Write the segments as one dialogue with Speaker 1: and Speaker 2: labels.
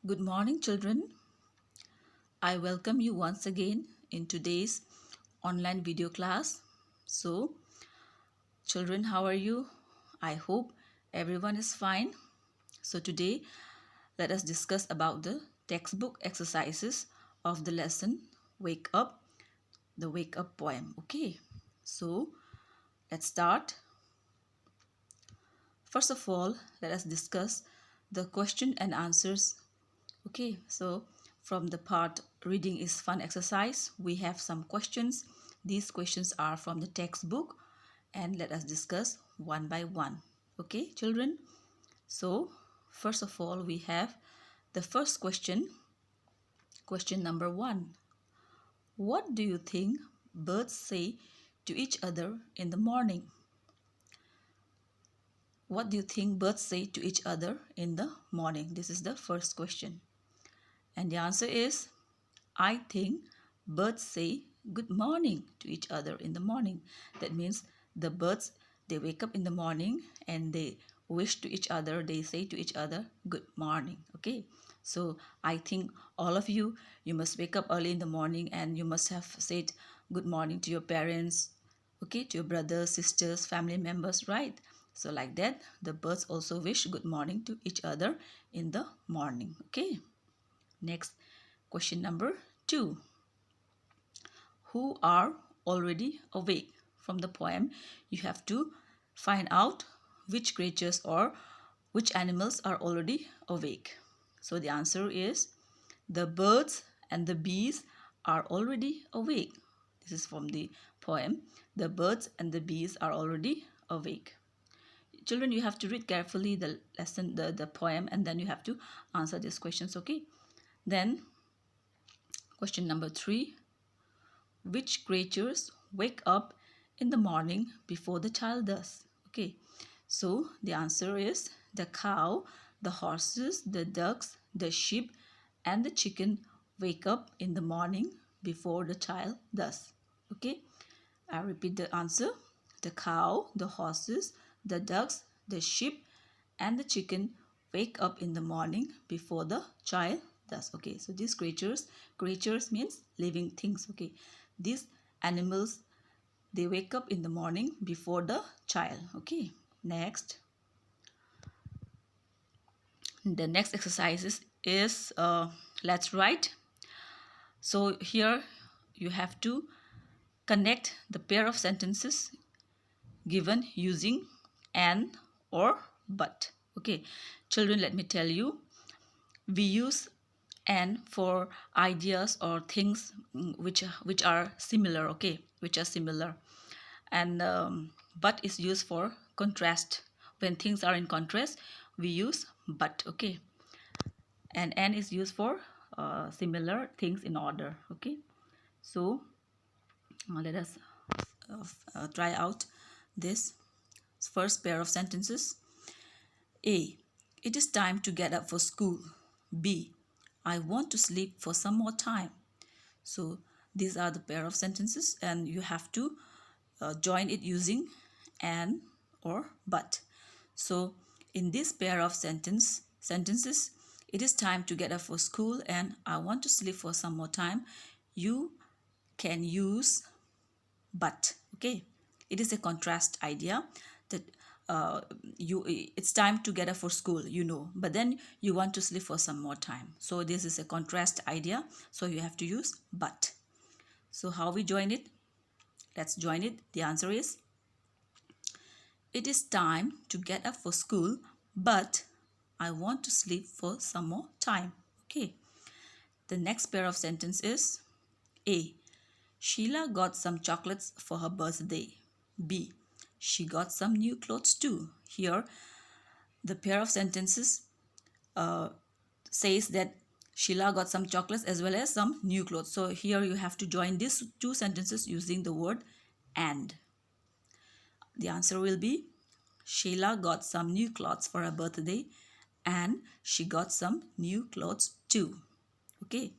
Speaker 1: Good morning, children. I welcome you once again in today's online video class. So, children, how are you? I hope everyone is fine. So, today let us discuss about the textbook exercises of the lesson Wake Up, the Wake Up poem. Okay, so let's start. First of all, let us discuss the question and answers. Okay, so from the part reading is fun exercise, we have some questions. These questions are from the textbook and let us discuss one by one. Okay, children? So, first of all, we have the first question. Question number 1. What do you think birds say to each other in the morning? What do you think birds say to each other in the morning? This is the first question. And the answer is, I think birds say good morning to each other in the morning. That means the birds, they wake up in the morning and they wish to each other, they say to each other good morning. Okay, so I think all of you must wake up early in the morning and you must have said good morning to your parents, okay, to your brothers, sisters, family members, right? So like that, the birds also wish good morning to each other in the morning. Okay, next question number 2. Who are already awake? From the poem, you have to find out which creatures or which animals are already awake. So the answer is the birds and the bees are already awake. This is from the poem. The birds and the bees are already awake. Children, you have to read carefully the lesson, the poem, and then you have to answer these questions, okay? Then question number 3. Which creatures wake up in the morning before the child does? Okay, so the answer is the cow, the horses, the ducks, the sheep, and the chicken wake up in the morning before the child does. Okay, I repeat the answer. The cow, the horses, the ducks, the sheep, and the chicken wake up in the morning before the child does. Okay, so these creatures means living things. Okay, these animals, they wake up in the morning before the child. Okay, next, the next exercise is let's write. So here you have to connect the pair of sentences given using and or but. Okay, children, let me tell you, we use and for ideas or things which are similar. Okay, which are similar, and but is used for contrast. When things are in contrast, we use but. Okay, and is used for similar things in order. Okay, so let us try out this first pair of sentences. A. It is time to get up for school. B. I want to sleep for some more time. So these are the pair of sentences and you have to join it using and or but. So in this pair of sentences, it is time to get up for school and I want to sleep for some more time. You can use but. Okay, it is a contrast idea that it's time to get up for school, but then you want to sleep for some more time. So this is a contrast idea, so you have to use but. So how we join it? Let's join it. The answer is, it is time to get up for school, but I want to sleep for some more time. Okay, the next pair of sentence is A. Sheila got some chocolates for her birthday. B. She got some new clothes too. Here, the pair of sentences says that Sheila got some chocolates as well as some new clothes. So here you have to join these two sentences using the word and. The answer will be, Sheila got some new clothes for her birthday and she got some new clothes too. Okay,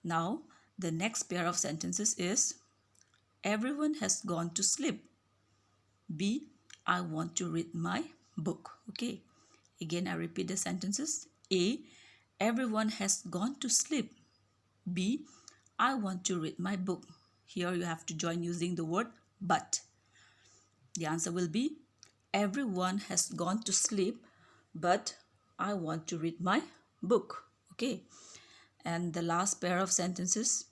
Speaker 1: now the next pair of sentences is, everyone has gone to sleep. B. I want to read my book. Okay, again I repeat the sentences. A. Everyone has gone to sleep. B. I want to read my book. Here you have to join using the word but. The answer will be everyone has gone to sleep, but I want to read my book. Okay. And the last pair of sentences.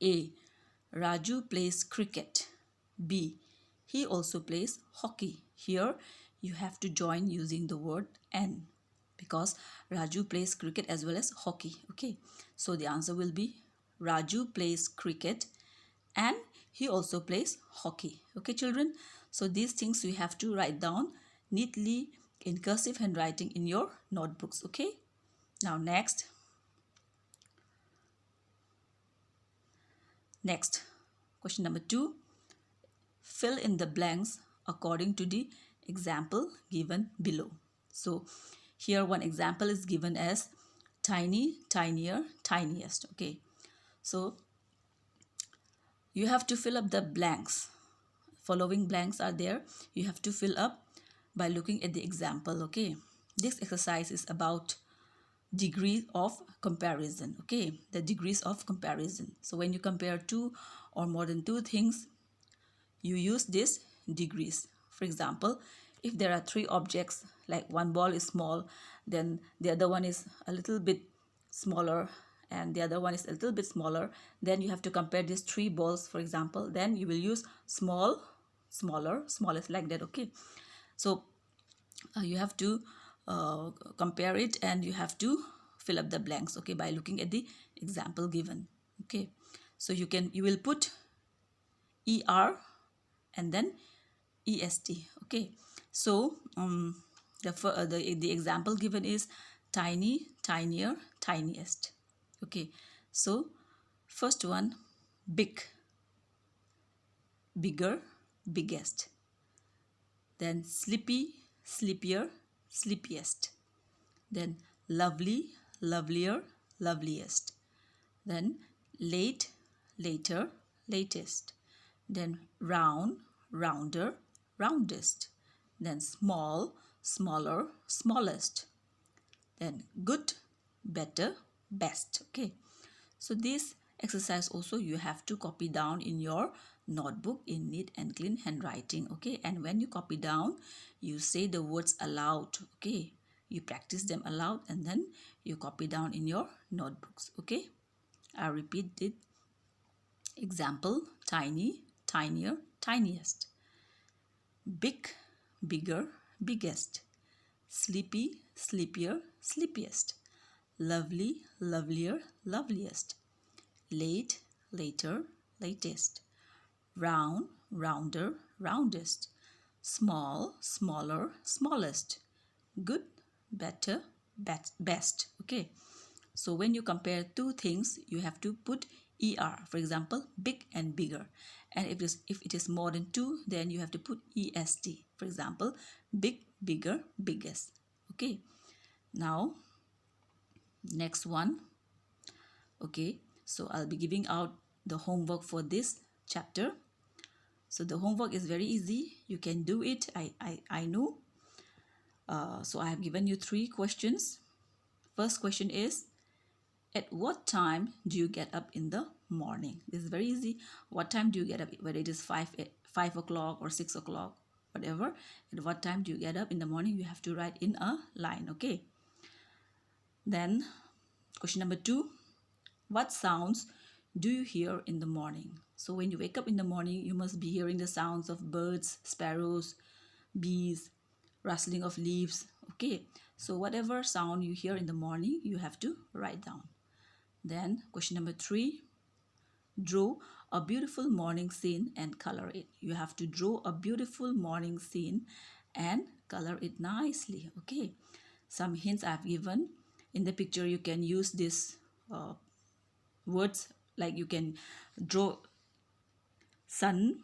Speaker 1: A. Raju plays cricket. B. He also plays hockey. Here you have to join using the word and because Raju plays cricket as well as hockey. Okay. So the answer will be Raju plays cricket and he also plays hockey. Okay, children. So these things you have to write down neatly in cursive handwriting in your notebooks. Okay. Now next question number 2. Fill in the blanks according to the example given below. So here one example is given as tiny, tinier, tiniest. Okay. So you have to fill up the blanks. Following blanks are there. You have to fill up by looking at the example. Okay. This exercise is about degree of comparison. Okay. The degrees of comparison. So when you compare two or more than two things, you use these degrees. For example, if there are three objects, like one ball is small, then the other one is a little bit smaller, and the other one is a little bit smaller, then you have to compare these three balls, for example. Then you will use small, smaller, smallest, like that. Okay. So you have to compare it and you have to fill up the blanks, okay, by looking at the example given. Okay. So you will put er and then est. Okay. So the example given is tiny, tinier, tiniest. Okay. So first one, big, bigger, biggest. Then sleepy, sleepier, sleepiest. Then lovely, lovelier, loveliest. Then late, later, latest. Then round, rounder, roundest. Then small, smaller, smallest. Then good, better, best. Okay. So this exercise also you have to copy down in your notebook in neat and clean handwriting. Okay. And when you copy down, you say the words aloud. Okay. You practice them aloud and then you copy down in your notebooks. Okay. I repeat it. Example, tiny, tinier, tiniest. Big, bigger, biggest. Sleepy, sleepier, sleepiest. Lovely, lovelier, loveliest. Late, later, latest. Round, rounder, roundest. Small, smaller, smallest. Good, better, best. Okay. So when you compare two things, you have to put er. For example, big and bigger. And if it is more than two, then you have to put est. For example, big, bigger, biggest. Okay. Now, next one. Okay. So I'll be giving out the homework for this chapter. So the homework is very easy. You can do it. I know. So I have given you 3 questions. First question is, at what time do you get up in the morning? This is very easy. What time do you get up? Whether it is 5 o'clock or 6 o'clock, whatever. At what time do you get up in the morning? You have to write in a line. Okay. Then question number 2. What sounds do you hear in the morning? So when you wake up in the morning, you must be hearing the sounds of birds, sparrows, bees, rustling of leaves. Okay. So whatever sound you hear in the morning, you have to write down. Then question number 3, draw a beautiful morning scene and color it. You have to draw a beautiful morning scene and color it nicely. Okay. Some hints I've given. In the picture, you can use these words, like you can draw sun,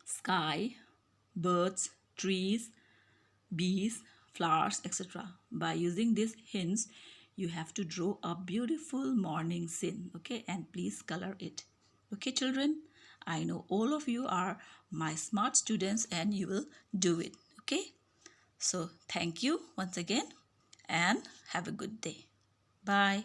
Speaker 1: sky, birds, trees, bees, flowers, etc. By using these hints, you have to draw a beautiful morning scene. Okay, and please color it. Okay, children, I know all of you are my smart students and you will do it. Okay, so thank you once again, and have a good day. Bye.